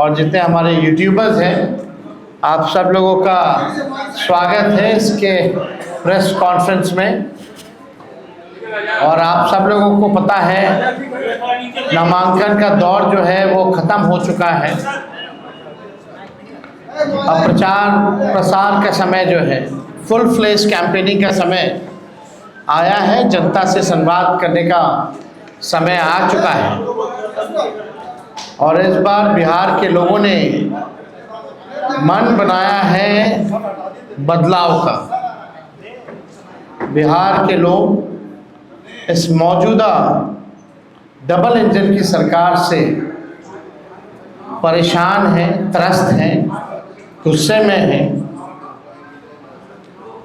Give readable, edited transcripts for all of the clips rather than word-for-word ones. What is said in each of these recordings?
और जितने हमारे यूट्यूबर्स हैं, आप सब लोगों का स्वागत है इसके प्रेस कॉन्फ्रेंस में। और आप सब लोगों को पता है नामांकन का दौर जो है वो ख़त्म हो चुका है। अब प्रचार प्रसार का समय जो है, फुल फ्लेज कैंपेनिंग का समय आया है। जनता से संवाद करने का समय आ चुका है और इस बार बिहार के लोगों ने मन बनाया है बदलाव का। बिहार के लोग इस मौजूदा डबल इंजन की सरकार से परेशान हैं, त्रस्त हैं, गुस्से में हैं।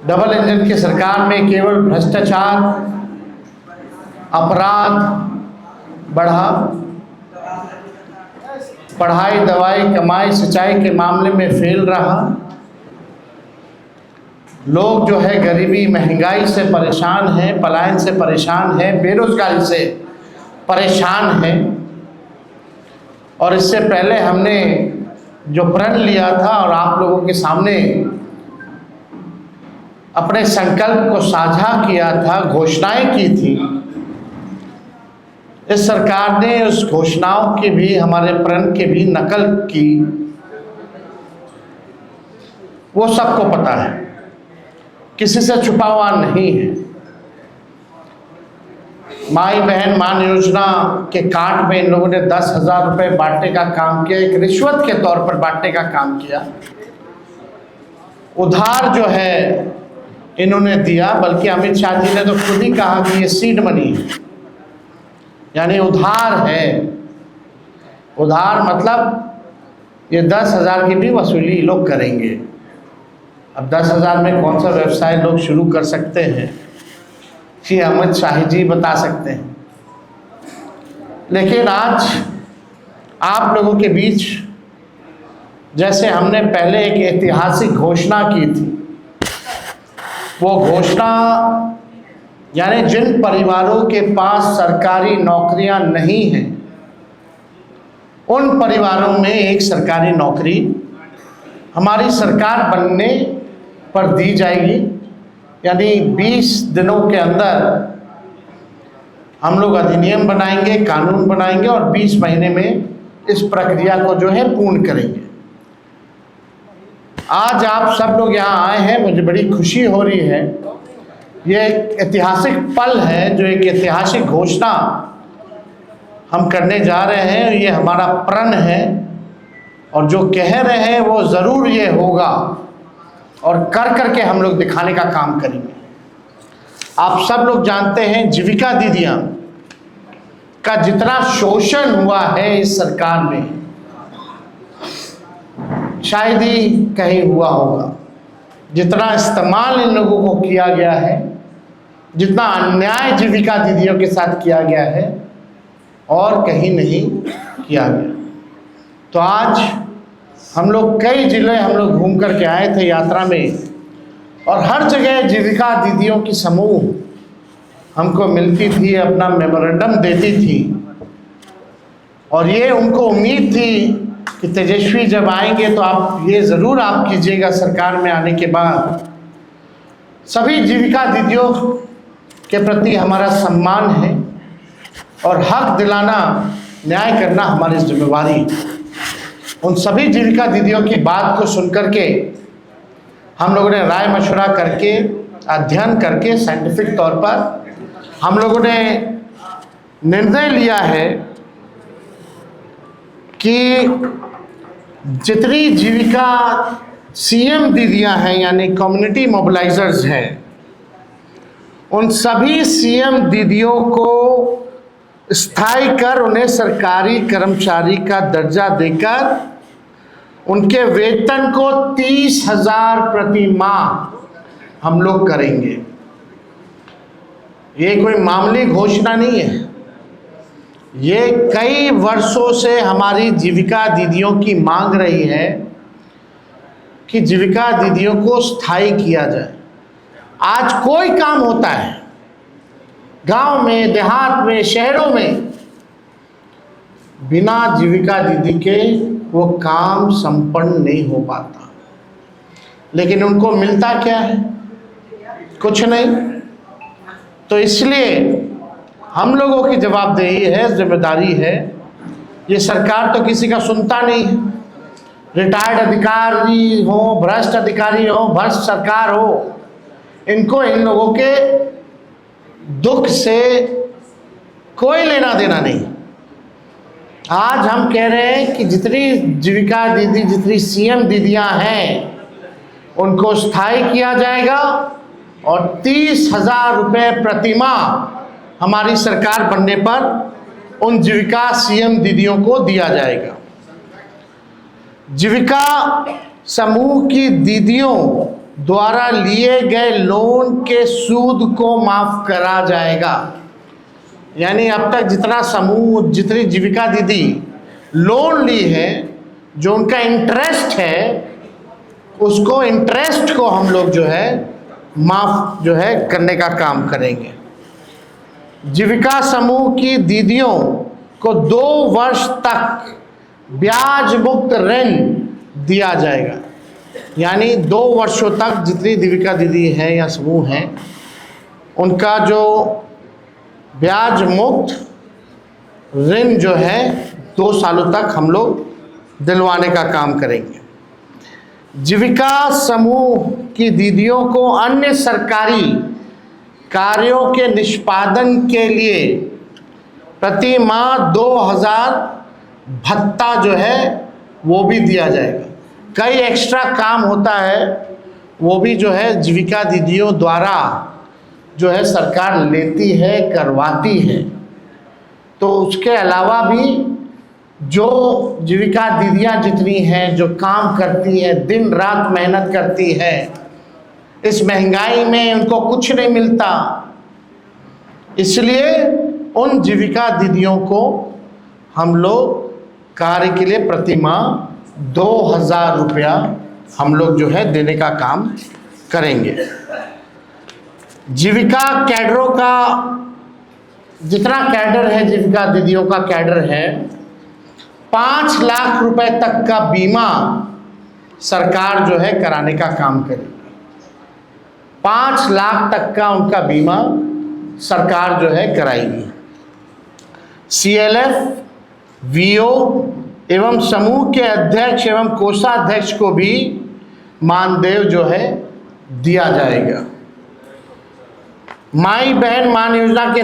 डबल इंजन की सरकार में केवल भ्रष्टाचार, अपराध बढ़ा, पढ़ाई, दवाई, कमाई, सिंचाई के मामले में फेल रहा। लोग जो है गरीबी, महंगाई से परेशान हैं, पलायन से परेशान हैं, बेरोजगारी से परेशान हैं। और इससे पहले हमने जो प्रण लिया था और आप लोगों के सामने अपने संकल्प को साझा किया था, घोषणाएं की थी, इस सरकार ने उस घोषणाओं की भी, हमारे प्रण की भी नकल की। वो सबको पता है, किसी से छुपा हुआ नहीं है। माई बहन मान योजना के कार्ड में इन लोगों ने 10,000 रुपये बांटने का काम किया, एक रिश्वत के तौर पर बांटने का काम किया। उधार जो है इन्होंने दिया, बल्कि अमित शाह जी ने तो खुद ही कहा कि ये सीड मनी है, यानी उधार है। उधार मतलब ये 10,000 की भी वसूली लोग करेंगे। अब 10,000 में कौन सा व्यवसाय लोग शुरू कर सकते हैं, ये अमित शाह जी बता सकते हैं। लेकिन आज आप लोगों के बीच जैसे हमने पहले एक ऐतिहासिक घोषणा की थी, वो घोषणा यानी जिन परिवारों के पास सरकारी नौकरियां नहीं हैं, उन परिवारों में एक सरकारी नौकरी हमारी सरकार बनने पर दी जाएगी। यानी 20 दिनों के अंदर हम लोग अधिनियम बनाएंगे, कानून बनाएंगे और 20 महीने में इस प्रक्रिया को जो है पूर्ण करेंगे। आज आप सब लोग यहाँ आए हैं, मुझे बड़ी खुशी हो रही है। ये एक ऐतिहासिक पल है, जो एक ऐतिहासिक घोषणा हम करने जा रहे हैं। ये हमारा प्रण है और जो कह रहे हैं वो ज़रूर ये होगा और कर करके हम लोग दिखाने का काम करेंगे। आप सब लोग जानते हैं जीविका दीदियाँ का जितना शोषण हुआ है इस सरकार में, शायद ही कहीं हुआ होगा। जितना इस्तेमाल इन लोगों को किया गया है, जितना अन्याय जीविका दीदियों के साथ किया गया है, और कहीं नहीं किया गया। तो आज हम लोग कई जिले हम लोग घूम करके आए थे यात्रा में, और हर जगह जीविका दीदियों की समूह हमको मिलती थी, अपना मेमोरेंडम देती थी। और ये उनको उम्मीद थी कि तेजस्वी जब आएंगे तो आप ये ज़रूर आप कीजिएगा, सरकार में आने के बाद सभी जीविका दीदियों के प्रति हमारा सम्मान है और हक दिलाना, न्याय करना हमारी जिम्मेवारी। उन सभी जीविका दीदियों की बात को सुन करके हम लोगों ने राय मशवरा करके, अध्ययन करके, साइंटिफिक तौर पर हम लोगों ने निर्णय लिया है कि जितनी जीविका सीएम दीदियां हैं, यानी कम्युनिटी मोबिलाइजर्स हैं, उन सभी सीएम दीदियों को स्थायी कर उन्हें सरकारी कर्मचारी का दर्जा देकर उनके वेतन को 30,000 प्रति माह हम लोग करेंगे। ये कोई मामूली घोषणा नहीं है, ये कई वर्षों से हमारी जीविका दीदियों की मांग रही है कि जीविका दीदियों को स्थायी किया जाए। आज कोई काम होता है गांव में, देहात में, शहरों में, बिना जीविका दीदी के वो काम संपन्न नहीं हो पाता। लेकिन उनको मिलता क्या है? कुछ नहीं। तो इसलिए हम लोगों की जवाबदेही है, जिम्मेदारी है। ये सरकार तो किसी का सुनता नहीं है। रिटायर्ड अधिकारी हो, भ्रष्ट अधिकारी हो, भ्रष्ट सरकार हो, इनको इन लोगों के दुख से कोई लेना देना नहीं। आज हम कह रहे हैं कि जितनी जीविका दीदी, जितनी सीएम दीदियां हैं, उनको स्थायी किया जाएगा और 30,000 रुपये प्रतिमाह हमारी सरकार बनने पर उन जीविका सीएम दीदियों को दिया जाएगा। जीविका समूह की दीदियों द्वारा लिए गए लोन के सूद को माफ करा जाएगा। यानी अब तक जितना समूह, जितनी जीविका दीदी लोन ली है, जो उनका इंटरेस्ट है, उसको इंटरेस्ट को हम लोग जो है माफ जो है करने का काम करेंगे। जीविका समूह की दीदियों को 2 वर्ष तक ब्याज मुक्त ऋण दिया जाएगा। यानी 2 वर्षों तक जितनी जीविका दीदी हैं या समूह हैं, उनका जो ब्याज मुक्त ऋण जो है 2 सालों तक हम लोग दिलवाने का काम करेंगे। जीविका समूह की दीदियों को अन्य सरकारी कार्यों के निष्पादन के लिए प्रति माह 2,000 भत्ता जो है वो भी दिया जाएगा। कई एक्स्ट्रा काम होता है, वो भी जो है जीविका दीदियों द्वारा जो है सरकार लेती है, करवाती है। तो उसके अलावा भी जो जीविका दीदियां जितनी हैं, जो काम करती हैं, दिन रात मेहनत करती हैं, इस महंगाई में उनको कुछ नहीं मिलता, इसलिए उन जीविका दीदियों को हम लोग कार्य के लिए प्रति माह 2,000 रुपया हम लोग जो है देने का काम करेंगे। जीविका कैडरों का जितना कैडर है, जीविका दीदियों का कैडर है, 5 लाख रुपए तक का बीमा सरकार जो है कराने का काम करेगी। 5 लाख तक का उनका बीमा सरकार जो है कराएगी। CLF, VO एवं समूह के अध्यक्ष एवं कोषाध्यक्ष को भी मानदेय जो है दिया जाएगा। माई बहन मान योजना के